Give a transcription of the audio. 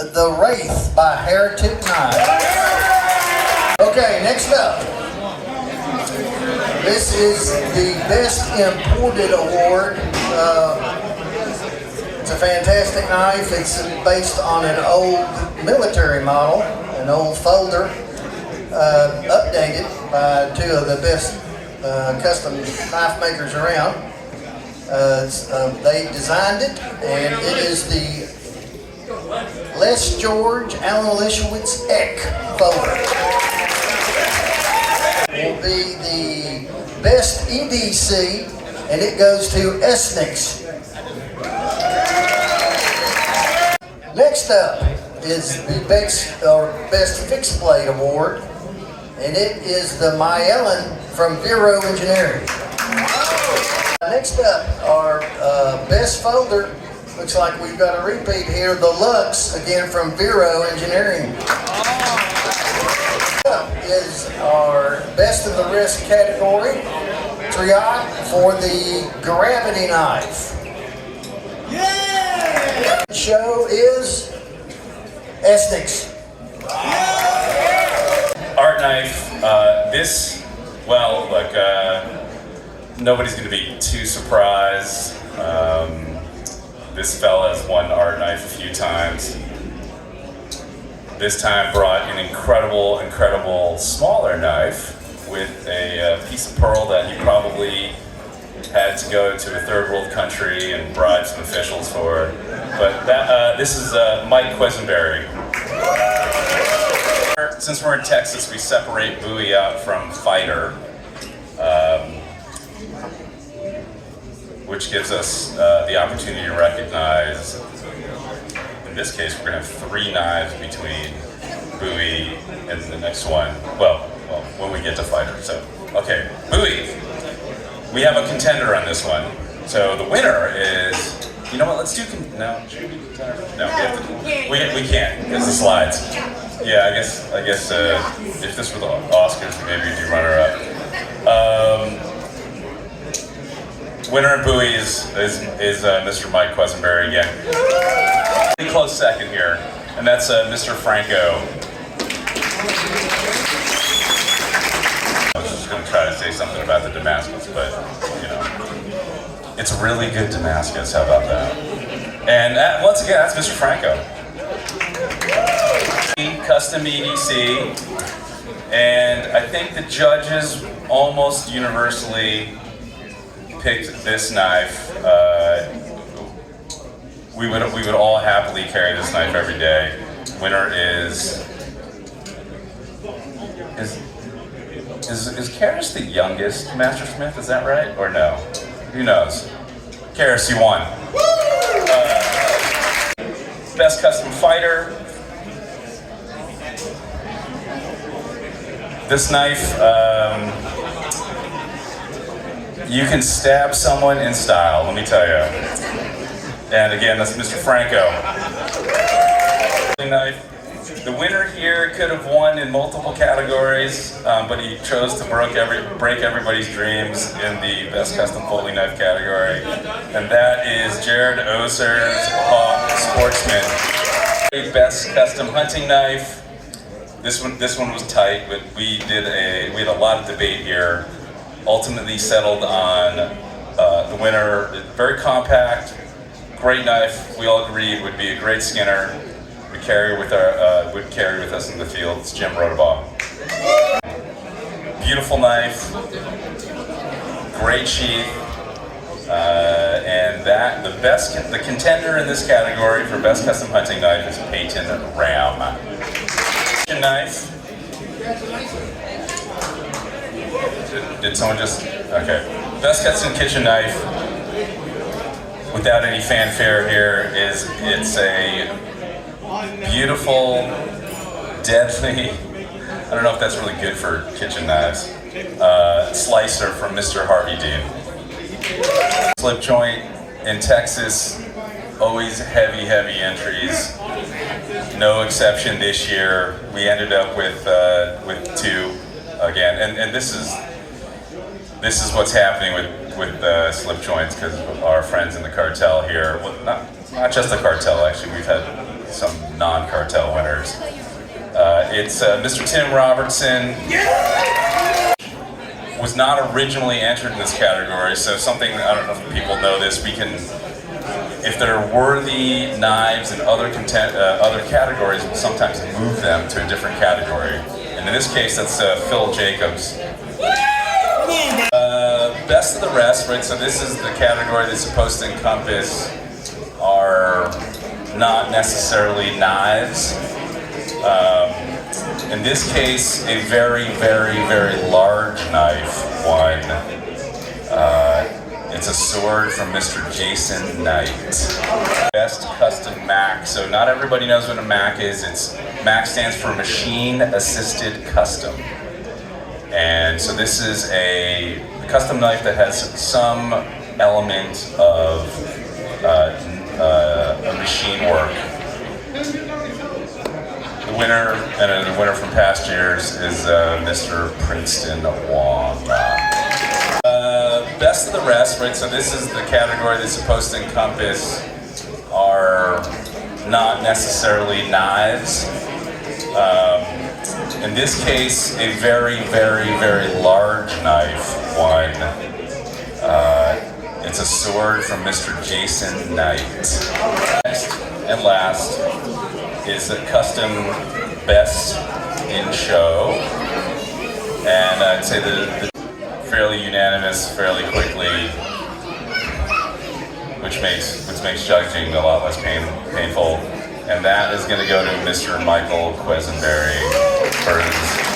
the Wraith by Heretic Knife. Okay, next up. This is the Best Imported Award. It's a fantastic knife. It's based on an old military model, an old folder, updated by two of the best custom knife makers around. They designed it, and it is the Les George Alan Lishowitz Eck folder. Will be the Best EDC, and it goes to Esnix. Next up is the Best Fixed Blade Award, and it is the Myellen from Vero Engineering. Next up, our Best Folder. Looks like we've got a repeat here. The Lux, again from Vero Engineering. Is our Best of the Wrist category, Triot for the Gravity Knife. Yeah! Show is Esnix. Art knife. Look, nobody's going to be too surprised. This fella has won art knife a few times. This time brought an incredible smaller knife with a piece of pearl that he probably had to go to a third world country and bribe some officials for. But this is Mike Quisenberry. Since we're in Texas, we separate Bowie out from Fighter, which gives us the opportunity to recognize. In this case, we're going to have 3 knives between Bowie and the next one. Well, when we get to Fighter. So, okay, Bowie. We have a contender on this one. So the winner is. You know what? Let's do. No, should we do contender? No, we can't because the slides. Yeah, I guess. If this were the Oscars, maybe we'd do runner-up. Winner in Bowie is Mr. Mike Quisenberry again. Pretty close second here, and that's Mr. Franco. I was just going to try to say something about the Damascus, but it's a really good Damascus. How about that? And once again, that's Mr. Franco. Custom EDC, and I think the judges almost universally picked this knife. We would all happily carry this knife every day. Winner is Karis the youngest Master Smith? Is that right or no? Who knows? Karis, you won. Best Custom Fighter. This knife. You can stab someone in style, let me tell you. And again, that's Mr. Franco. The winner here could have won in multiple categories, but he chose to break everybody's dreams in the Best Custom Folding Knife category. And that is Jared Oser's Hawk Sportsman. Best Custom Hunting Knife. This one was tight, but we had a lot of debate here. Ultimately settled on the winner. Very compact, great knife. We all agreed would be a great skinner. Would carry with us in the field. It's Jim Rodabaugh. Beautiful knife, great sheath, and the contender in this category for best custom hunting knife is Peyton Ram. Knife. Did someone just? Okay. Best custom kitchen knife, without any fanfare here, it's a beautiful, deadly, I don't know if that's really good for kitchen knives, slicer from Mr. Harvey Dean. Slip joint in Texas, always heavy entries. No exception this year. We ended up with 2 again, and this is what's happening with slip joints because of our friends in the cartel here. Well, not just the cartel, actually. We've had some non-cartel winners. It's Mr. Tim Robertson. Was not originally entered in this category, so something, I don't know if people know this, we can, if they're worthy knives in other categories, we'll sometimes move them to a different category. And in this case, that's Phil Jacobs. Best of the rest, right? So this is the category that's supposed to encompass are not necessarily knives. In this case, a very, very, very large knife won. It's a sword from Mr. Jason Knight. Best custom MAC. So not everybody knows what a MAC is. MAC stands for Machine Assisted Custom. And so this is a custom knife that has some element of a machine work. The winner, and the winner from past years, is Mr. Princeton Wong. Best of the rest, right? So this is the category that's supposed to encompass are not necessarily knives. In this case, a very, very, very large knife won. It's a sword from Mr. Jason Knight. Next and last is the custom best in show, and I'd say the fairly unanimous, fairly quickly, which makes judging a lot less painful, and that is going to go to Mr. Michael Quisenberry for his